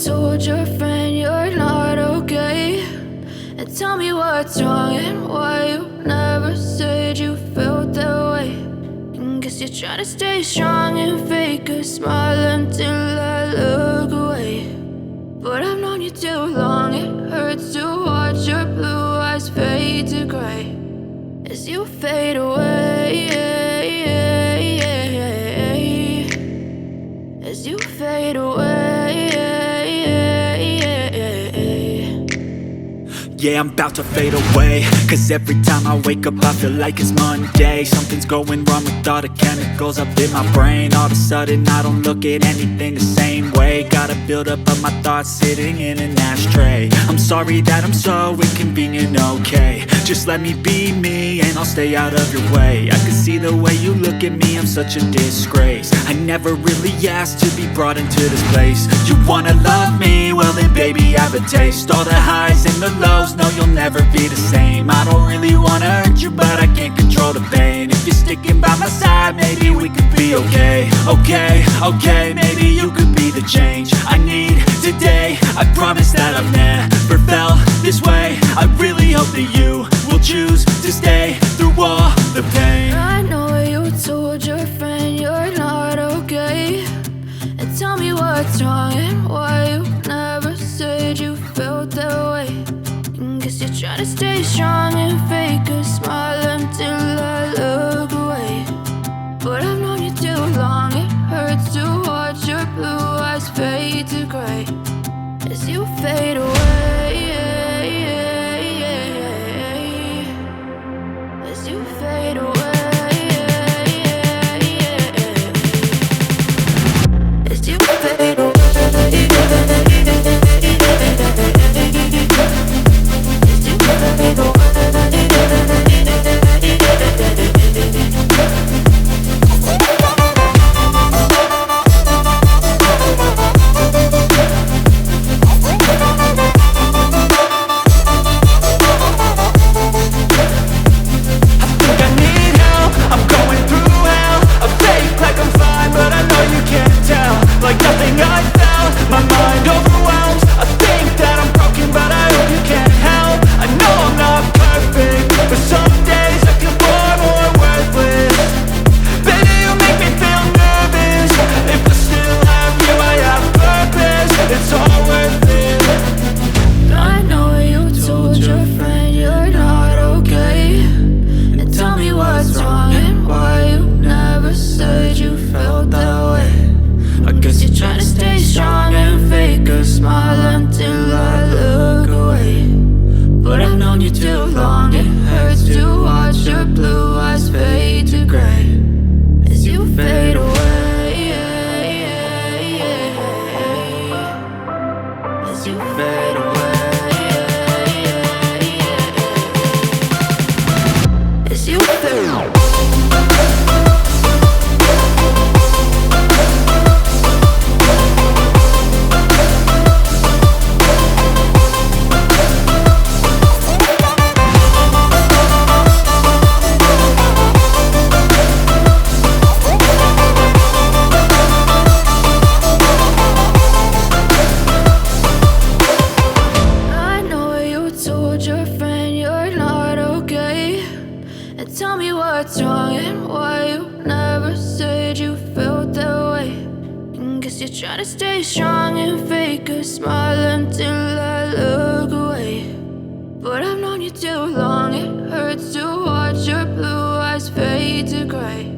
told your friend you're not okay, and tell me what's wrong and why you never said you felt that way. And guess you're trying to stay strong and fake a smile until I look away. But I've known you too long, it hurts to watch your blue eyes fade to gray as you fade away, as you fade away. Yeah, I'm about to fade away, cause every time I wake up I feel like it's Monday. Something's going wrong with all the chemicals up in my brain. All of a sudden I don't look at anything the same way. Gotta build up of my thoughts sitting in an ashtray. I'm sorry that I'm so inconvenient, okay. Just let me be me and I'll stay out of your way. I can see the way you look at me, I'm such a disgrace. I never really asked to be brought into this place. You wanna love me? Well then baby I have a taste. All the highs and the lows, no you'll never be the same. I don't really wanna hurt you but I can't control the pain. If you're sticking by my side maybe we could be okay. Okay, maybe you could be the change I need today. I promise that I've never felt this way. I really hope that you will choose to stay through all the pain. I know you told your friend you're not okay, and tell me what's wrong and why you never said you felt that way. And guess you're trying to stay strong and fake a smile until I look away. But I've known you too long, it hurts to watch your blue eyes fade to gray as you fade away, as you fade away, as you fade away. Like nothing I felt, my mind overwhelmed. I think that I'm broken, but I hope you can't help. I know I'm not perfect, but some days I feel far more worthless. Baby, you make me feel nervous. If I still have you, I have purpose. It's all worth it. I know you told your friend you're not okay, and tell me what's wrong and why you never said you felt that way. I guess you're trying to stay strong and fake a smile until I look away. But I've known you too long, it hurts to watch your blue eyes fade to gray as you fade away, as you fade away, as you fade away. Your friend you're not okay, and tell me what's wrong and why you never said you felt that way. And guess you're trying to stay strong and fake a smile until I look away. But I've known you too long, it hurts to watch your blue eyes fade to gray